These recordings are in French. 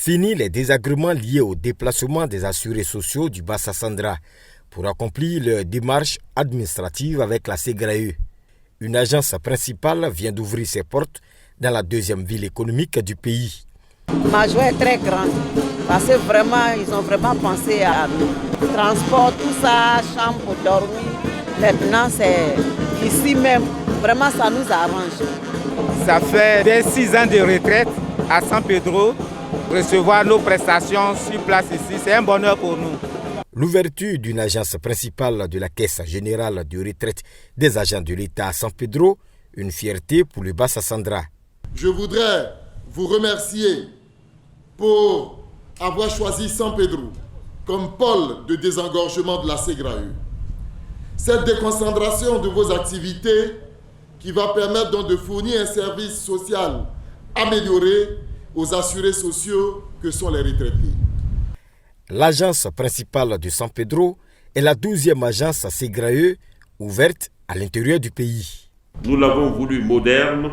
Fini les désagréments liés au déplacement des assurés sociaux du Bassa-Sandra pour accomplir leur démarche administrative avec la SEGRAE. Une agence principale vient d'ouvrir ses portes dans la deuxième ville économique du pays. Ma joie est très grande parce que vraiment, ils ont vraiment pensé à nous. Transport, tout ça, chambre pour dormir. Maintenant, c'est ici même. Vraiment, ça nous arrange. Ça fait 6 ans de retraite à San Pedro. Recevoir nos prestations sur place ici, c'est un bonheur pour nous. L'ouverture d'une agence principale de la Caisse générale de retraite des agents de l'État à San Pedro, une fierté pour le Bassa-Sandra. Je voudrais vous remercier pour avoir choisi San Pedro comme pôle de désengorgement de la SEGRAE. Cette déconcentration de vos activités qui va permettre donc de fournir un service social amélioré aux assurés sociaux que sont les retraités. L'agence principale de San Pedro est la 12e agence SEGRAE ouverte à l'intérieur du pays. Nous l'avons voulu moderne,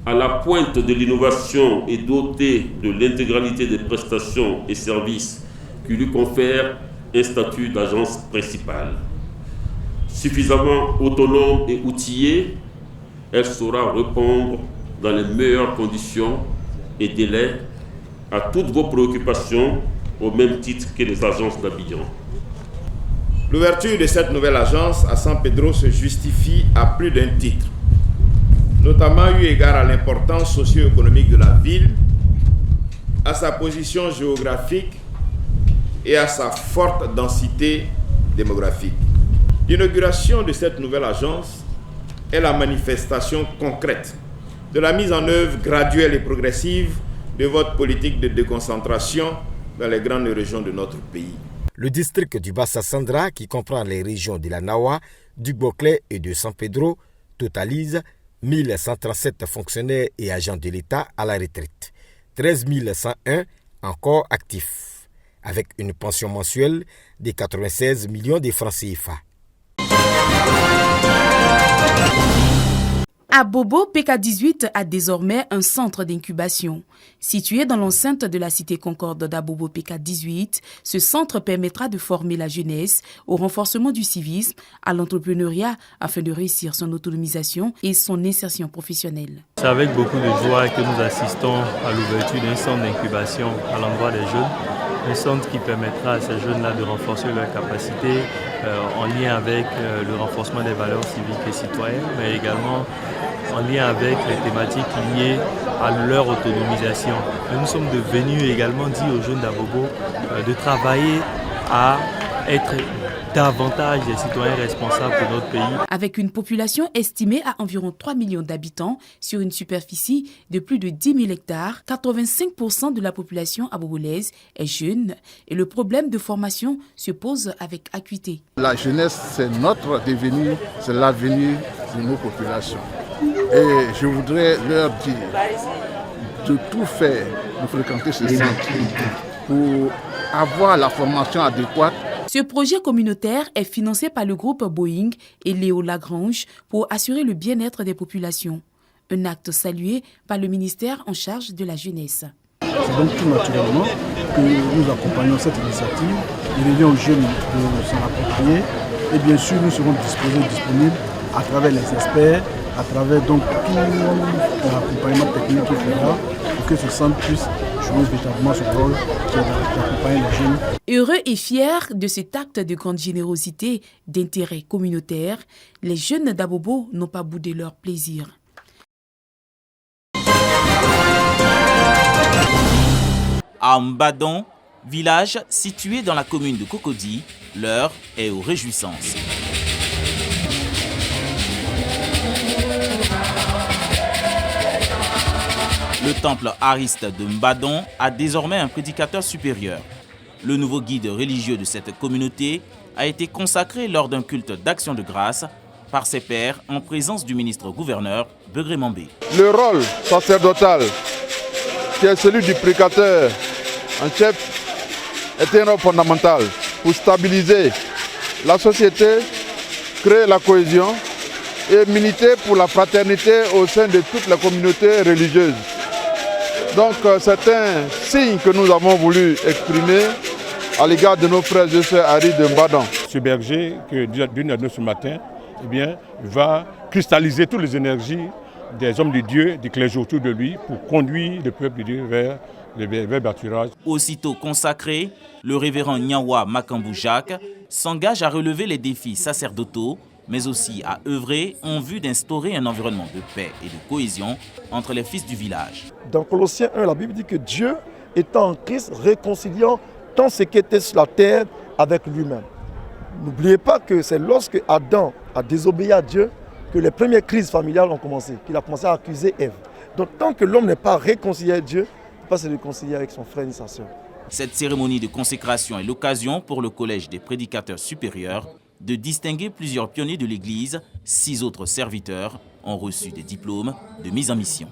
à la pointe de l'innovation et dotée de l'intégralité des prestations et services qui lui confèrent un statut d'agence principale. Suffisamment autonome et outillée, elle saura répondre dans les meilleures conditions et délais à toutes vos préoccupations au même titre que les agences d'Abidjan. L'ouverture de cette nouvelle agence à San Pedro se justifie à plus d'un titre, notamment eu égard à l'importance socio-économique de la ville, à sa position géographique et à sa forte densité démographique. L'inauguration de cette nouvelle agence est la manifestation concrète de la mise en œuvre graduelle et progressive de votre politique de déconcentration dans les grandes régions de notre pays. Le district du Bassa-Sandra, qui comprend les régions de la Nawa, du Boclé et de San Pedro, totalise 1137 fonctionnaires et agents de l'État à la retraite, 13 101 encore actifs, avec une pension mensuelle de 96 millions de francs CFA. Abobo PK18 a désormais un centre d'incubation. Situé dans l'enceinte de la cité Concorde d'Abobo PK18, ce centre permettra de former la jeunesse au renforcement du civisme, à l'entrepreneuriat afin de réussir son autonomisation et son insertion professionnelle. C'est avec beaucoup de joie que nous assistons à l'ouverture d'un centre d'incubation à l'endroit des jeunes. Un centre qui permettra à ces jeunes-là de renforcer leurs capacités en lien avec le renforcement des valeurs civiques et citoyennes, mais également en lien avec les thématiques liées à leur autonomisation. Et nous sommes devenus également dire aux jeunes d'Abobo de travailler à être davantage des citoyens responsables de notre pays. Avec une population estimée à environ 3 millions d'habitants sur une superficie de plus de 10 000 hectares, 85% de la population abobolaise est jeune et le problème de formation se pose avec acuité. La jeunesse, c'est notre devenir, c'est l'avenir de nos populations. Et je voudrais leur dire de tout faire pour fréquenter ce centre, pour avoir la formation adéquate. Ce projet communautaire est financé par le groupe Boeing et Léo Lagrange pour assurer le bien-être des populations. Un acte salué par le ministère en charge de la jeunesse. C'est donc tout naturellement que nous accompagnons cette initiative. Il revient aux jeunes de s'en approprier et bien sûr nous serons disponibles à travers les experts, à travers donc tout l'accompagnement technique qu'il faudra pour que ce centre puisse jouer véritablement ce rôle qui est d'accompagner les jeunes. Heureux et fiers de cet acte de grande générosité, d'intérêt communautaire, les jeunes d'Abobo n'ont pas boudé leur plaisir. À Mbadon, village situé dans la commune de Cocody, l'heure est aux réjouissances. Le temple ariste de Mbadon a désormais un prédicateur supérieur. Le nouveau guide religieux de cette communauté a été consacré lors d'un culte d'action de grâce par ses pairs en présence du ministre-gouverneur Begré Mambé. Le rôle sacerdotal, qui est celui du prédicateur en chef, est un rôle fondamental pour stabiliser la société, créer la cohésion et militer pour la fraternité au sein de toutes les communautés religieuses. Donc c'est un signe que nous avons voulu exprimer à l'égard de nos frères et sœurs Haris de Mbadon. Ce berger que Dieu nous a donné ce matin, eh bien, va cristalliser toutes les énergies des hommes de Dieu, des clergés autour de lui, pour conduire le peuple de Dieu vers le bâturage. Aussitôt consacré, le révérend Nyawa Makambou Jacques s'engage à relever les défis sacerdotaux, mais aussi à œuvrer en vue d'instaurer un environnement de paix et de cohésion entre les fils du village. Dans Colossiens 1, la Bible dit que Dieu étant en Christ, réconciliant tant ce qui était sur la terre avec lui-même. N'oubliez pas que c'est lorsque Adam a désobéi à Dieu que les premières crises familiales ont commencé, qu'il a commencé à accuser Ève. Donc tant que l'homme n'est pas réconcilié avec Dieu, il ne peut pas se réconcilier avec son frère et sa sœur. Cette cérémonie de consécration est l'occasion pour le Collège des prédicateurs supérieurs de distinguer plusieurs pionniers de l'Église. 6 autres serviteurs ont reçu des diplômes de mise en mission.